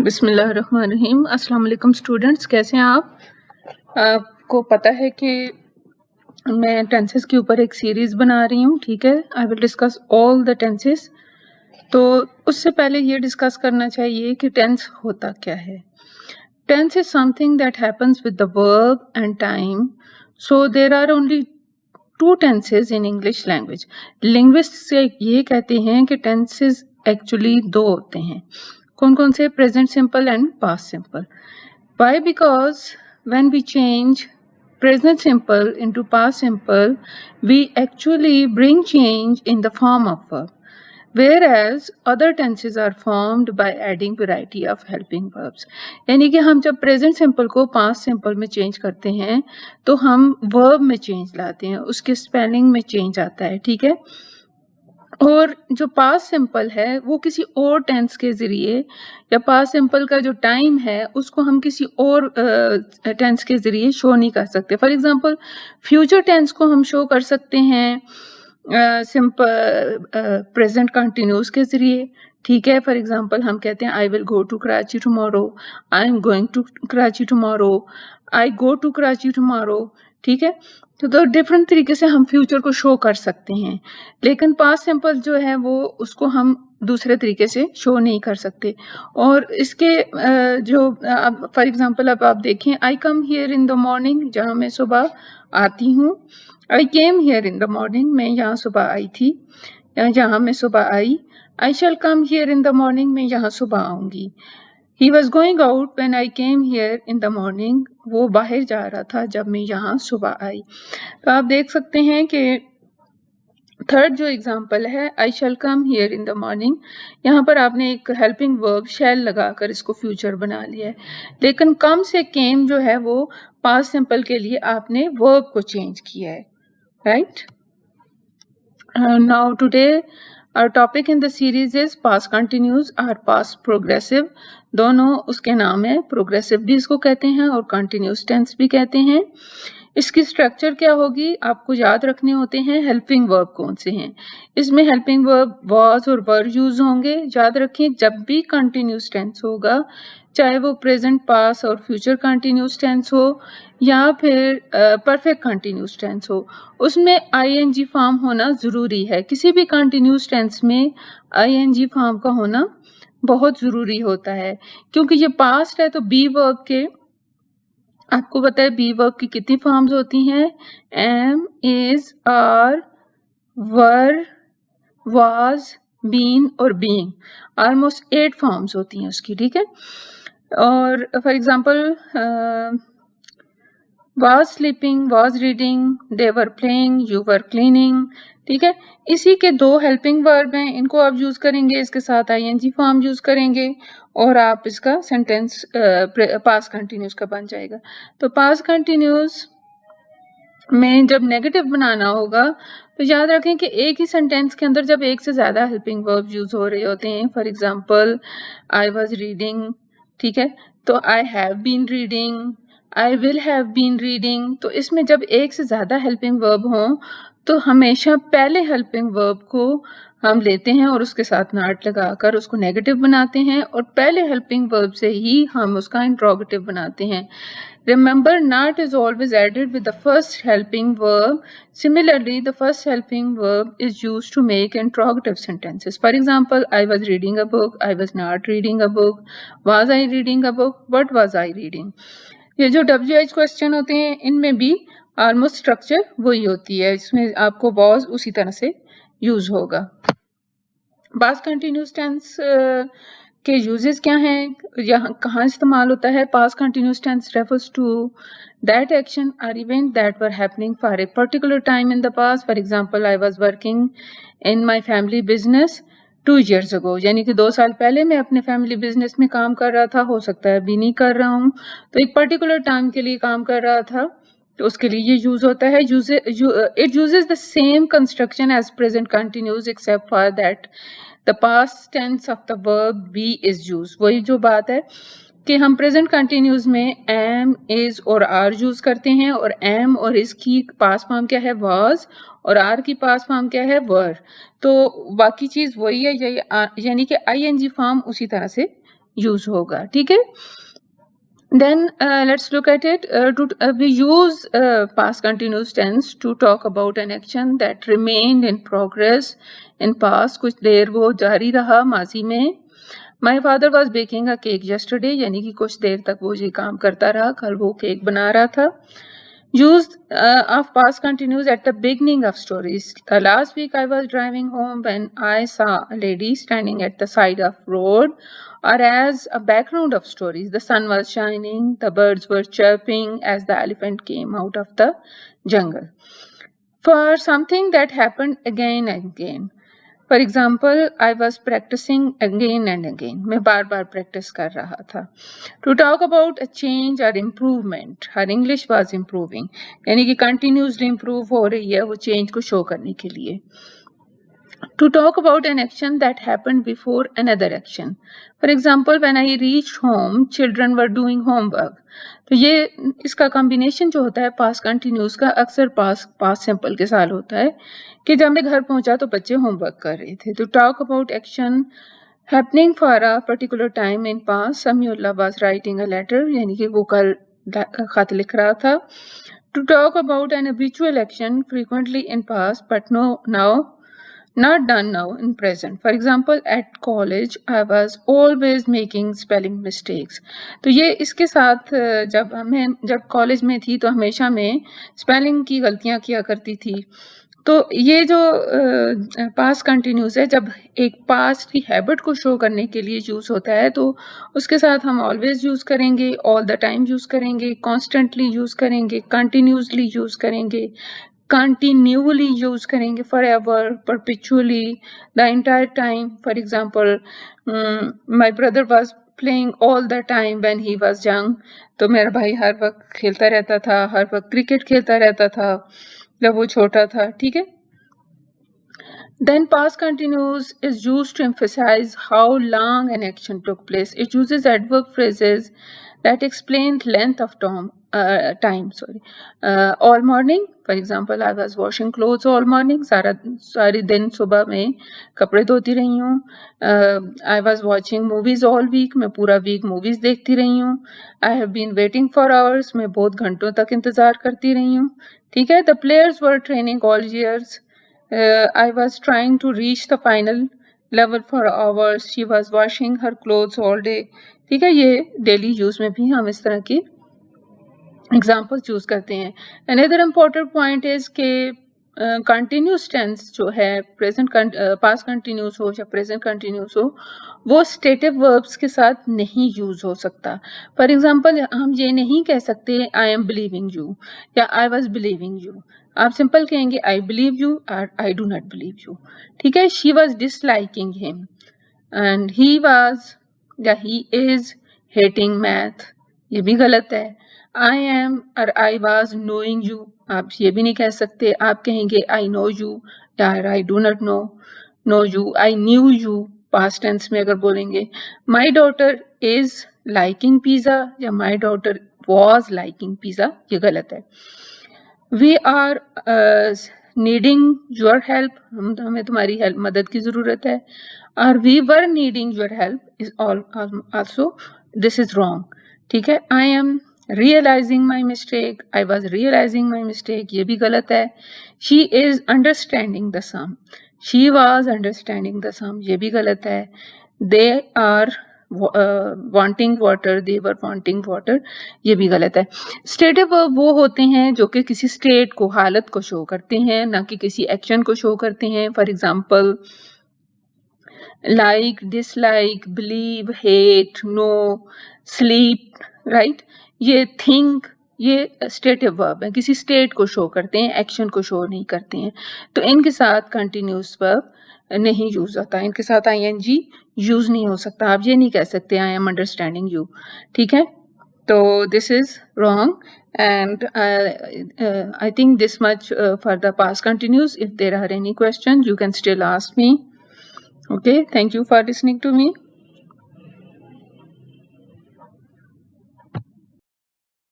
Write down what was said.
बिस्मिल्लाहिर्रहमानिर्रहीम। अस्सलाम वालेकुम स्टूडेंट्स, कैसे हैं आप? आपको पता है कि मैं टेंसेस के ऊपर एक सीरीज़ बना रही हूँ, ठीक है। I will discuss all the tenses. तो उससे पहले ये डिस्कस करना चाहिए कि टेंस होता क्या है। Tense is something that happens with the verb and time. So there are only two tenses in English language. Linguist ये कहते हैं कि टेंसेज एक्चुअली दो होते हैं। कौन कौन से? Present simple and past simple. Why? Because when we change present simple into past simple, we actually bring change in the form of verb, whereas other tenses are formed by adding variety of helping verbs. यानी कि हम जब present simple को past simple में change करते हैं तो हम verb में change लाते हैं, उसके spelling में change आता है, ठीक है। और जो पास्ट सिंपल है वो किसी और टेंस के ज़रिए, या पास्ट सिंपल का जो टाइम है उसको हम किसी और टेंस के ज़रिए शो नहीं कर सकते। फॉर एग्जांपल फ्यूचर टेंस को हम शो कर सकते हैं सिंपल प्रेजेंट कंटिन्यूस के ज़रिए, ठीक है। फॉर एग्जांपल हम कहते हैं I will go to Karachi tomorrow, I am going to Karachi tomorrow, I go to Karachi tomorrow, ठीक है। तो डिफरेंट तरीके से हम फ्यूचर को शो कर सकते हैं, लेकिन पास्ट सिंपल जो है वो उसको हम दूसरे तरीके से शो नहीं कर सकते। और इसके जो अब फॉर एग्जांपल अब आप देखें, I come here in the morning, जहाँ मैं सुबह आती हूँ। I came here in the morning, मैं यहाँ सुबह आई थी, जहाँ मैं सुबह आई। I shall come here in the morning, मैं यहाँ सुबह आऊँगी। He was going out when I came here in the morning, वो बाहर जा रहा था जब मैं यहाँ सुबह आई। तो आप देख सकते हैं कि थर्ड जो एग्जांपल है, I shall come here in the morning, यहाँ पर आपने एक हेल्पिंग वर्ब शैल लगाकर इसको फ्यूचर बना लिया है, लेकिन कम से केम जो है वो पास्ट सिंपल के लिए आपने वर्ब को चेंज किया है, right. Now today our topic in the series is past continuous और past progressive। दोनों उसके नाम है, प्रोग्रेसिव भी इसको कहते हैं और कंटिन्यूस टेंस भी कहते हैं। इसकी स्ट्रक्चर क्या होगी, आपको याद रखने होते हैं हेल्पिंग वर्ब कौन से हैं। इसमें हेल्पिंग वर्ब वाज और वर यूज होंगे। याद रखें, जब भी कंटिन्यूस टेंस होगा, चाहे वो प्रेजेंट, पास्ट और फ्यूचर कंटिन्यूस टेंस हो या फिर परफेक्ट कंटिन्यूस टेंस हो, उसमें आईएनजी फॉर्म होना ज़रूरी है। किसी भी कंटिन्यूस टेंस में आईएनजी फॉर्म का होना बहुत ज़रूरी होता है, क्योंकि ये पास्ट है। तो बी वर्ब के, आपको पता है बी वर्ब की कितनी फॉर्म्स होती हैं? Am, is, are, were, was, been और बीइंग। ऑलमोस्ट 8 फॉर्म्स होती हैं उसकी, ठीक है। और for example was sleeping, was reading, they were playing, you were cleaning, ठीक है। इसी के 2 हेल्पिंग वर्ब हैं, इनको आप यूज करेंगे, इसके साथ आईएनजी फॉर्म यूज करेंगे और आप इसका सेंटेंस पास्ट कंटिन्यूस का बन जाएगा। तो पास्ट कंटिन्यूस में जब नेगेटिव बनाना होगा तो याद रखें कि एक ही सेंटेंस के अंदर जब एक से ज़्यादा हेल्पिंग वर्ब यूज हो रहे होते हैं, for example I was reading, ठीक है, तो I have been reading, I will have been reading. तो इसमें जब एक से ज़्यादा हेल्पिंग वर्ब हों तो हमेशा पहले हेल्पिंग वर्ब को हम लेते हैं और उसके साथ नॉट लगाकर उसको नेगेटिव बनाते हैं, और पहले हेल्पिंग वर्ब से ही हम उसका इंट्रोगेटिव बनाते हैं। Remember, not is always added with the first helping verb. Similarly, the first helping verb is used to make interrogative sentences. For example, I was reading a book, I was not reading a book, was I reading a book, what was I reading? ये जो WH question होते हैं इनमें भी almost structure वही होती है, इसमें आपको was उसी तरह से यूज होगा। पास्ट कंटिन्यूस टेंस के यूजेस क्या हैं, यहाँ कहाँ इस्तेमाल होता है? Past continuous tense refers to that action और event that were happening for a particular time in the past. For example, I was working in my family business 2 years ago, यानी कि 2 साल पहले मैं अपने फैमिली बिजनेस में काम कर रहा था, हो सकता है अभी नहीं कर रहा हूँ, तो एक पर्टिकुलर टाइम के लिए काम कर रहा था, तो उसके लिए ये यूज होता है। It uses the same construction as present continuous except for that the past tense of the verb be is use. वही जो बात है कि हम प्रेजेंट कंटिन्यूस में एम, इज और आर यूज करते हैं, और एम और इज की पास फॉर्म क्या है, वाज, और आर की पास फॉर्म क्या है, वर। तो बाकी चीज वही है, यानी कि आईएनजी फॉर्म उसी तरह से यूज होगा, ठीक है। Then let's look at it. We use past continuous tense to talk about an action that remained in progress in past. कुछ देर वो जारी रहा माजी में. My father was baking a cake yesterday, यानी कि कुछ देर तक वो ये काम करता रहा, कल वो केक बना रहा था. Use of past continuous at the beginning of stories. The last week I was driving home when I saw a lady standing at the side of road, or as a background of stories. The sun was shining, the birds were chirping as the elephant came out of the jungle. For something that happened again and again. For example, I was practicing again and again. मैं बार बार practice कर रहा था. To talk about a change or improvement. Her English was improving. यानी कि continuously improve हो रही है वो change को show करने के लिए. To talk about an action that happened before another action. For example, when I reached home, children were doing homework. तो ये इसका combination जो होता है past continuous का अक्सर past simple के साथ होता है कि जब मैं घर पहुंचा तो बच्चे होमवर्क कर रहे थे. To talk about action happening for a particular time in past, Samiullah was writing a letter, यानी कि वो कल खत लिख रहा था. To talk about an habitual action frequently in past but not done now in present. For example, at college I was always making spelling mistakes. तो ये इसके साथ जब कॉलेज में थी तो हमेशा मैं स्पेलिंग की गलतियां किया करती थी. तो ये जो पास्ट कंटिन्यूस है, जब एक पास्ट की हैबिट को शो करने के लिए यूज होता है तो उसके साथ हम ऑलवेज यूज करेंगे, ऑल द टाइम यूज करेंगे, कॉन्स्टेंटली यूज करेंगे, कंटिन्यूसली यूज करेंगे, continually use करेंगे, forever, perpetually, the entire time. For example, my brother was playing all the time when he was young. तो मेरा भाई हर वक्त खेलता रहता था, हर वक्त क्रिकेट खेलता रहता था जब वो छोटा था, ठीक है. Then past continuous is used to emphasize how long an action took place. It uses adverb phrases that explain length of time. All morning, for example, I was washing clothes all morning. सारी दिन सुबह में कपड़े धोती रही हूँ. I was watching movies all week. मैं पूरा week movies देखती रही हूँ. I have been waiting for hours. मैं बहुत घंटों तक इंतजार करती रही हूँ, ठीक है. The players were training all years. I was trying to reach the final level for hours. She was washing her clothes all day. ठीक है, ये डेली यूज में भी हम इस तरह की एग्जाम्पल्स यूज करते हैं. अनदर इम्पोर्टेंट पॉइंट इज के कंटिन्यूस टेंस जो है, प्रेजेंट पास्ट कंटिन्यूस हो या प्रेजेंट कंटिन्यूस हो, वो स्टेटिव वर्ब्स के साथ नहीं यूज हो सकता. फॉर एग्जाम्पल, हम ये नहीं कह सकते आई एम बिलीविंग यू या आई वॉज बिलीविंग यू. आप सिंपल कहेंगे आई बिलीव यू और आई डू नॉट बिलीव यू, ठीक है. She was disliking him and he was या ही इज हेटिंग मैथ, ये भी गलत है. आई एम और आई वॉज नोइंग यू, आप ये भी नहीं कह सकते. आप कहेंगे आई नो यू या I do not know you. I knew you past tense में अगर बोलेंगे. My daughter is liking pizza या my daughter was liking pizza, ये गलत है. We are needing your help, हमें तुम्हारी हेल्प मदद की ज़रूरत है. और we were needing your help is also, this is wrong, ठीक है. I am realising my mistake, I was realising my mistake, ये भी गलत है. She is understanding the sum, she was understanding the sum, ये भी गलत है. They are wanting water, they were wanting water, ये भी गलत है. स्टेटिव वर्ब वो होते हैं जो कि किसी स्टेट को, हालत को शो करते हैं, ना कि किसी एक्शन को शो करते हैं. For example, like, dislike, believe, hate, know, sleep, write. ये थिंक, ये स्टेटिव वर्ब है, किसी स्टेट को शो करते हैं, एक्शन को शो नहीं करते हैं. तो इनके साथ कंटिन्यूस वर्ब नहीं यूज होता, इनके साथ आईएनजी यूज नहीं हो सकता. आप ये नहीं कह सकते आई एम अंडरस्टैंडिंग यू, ठीक है. तो this is wrong and I think this much for the past continuous. If there are any question you can still ask me. Okay, thank you for listening to me.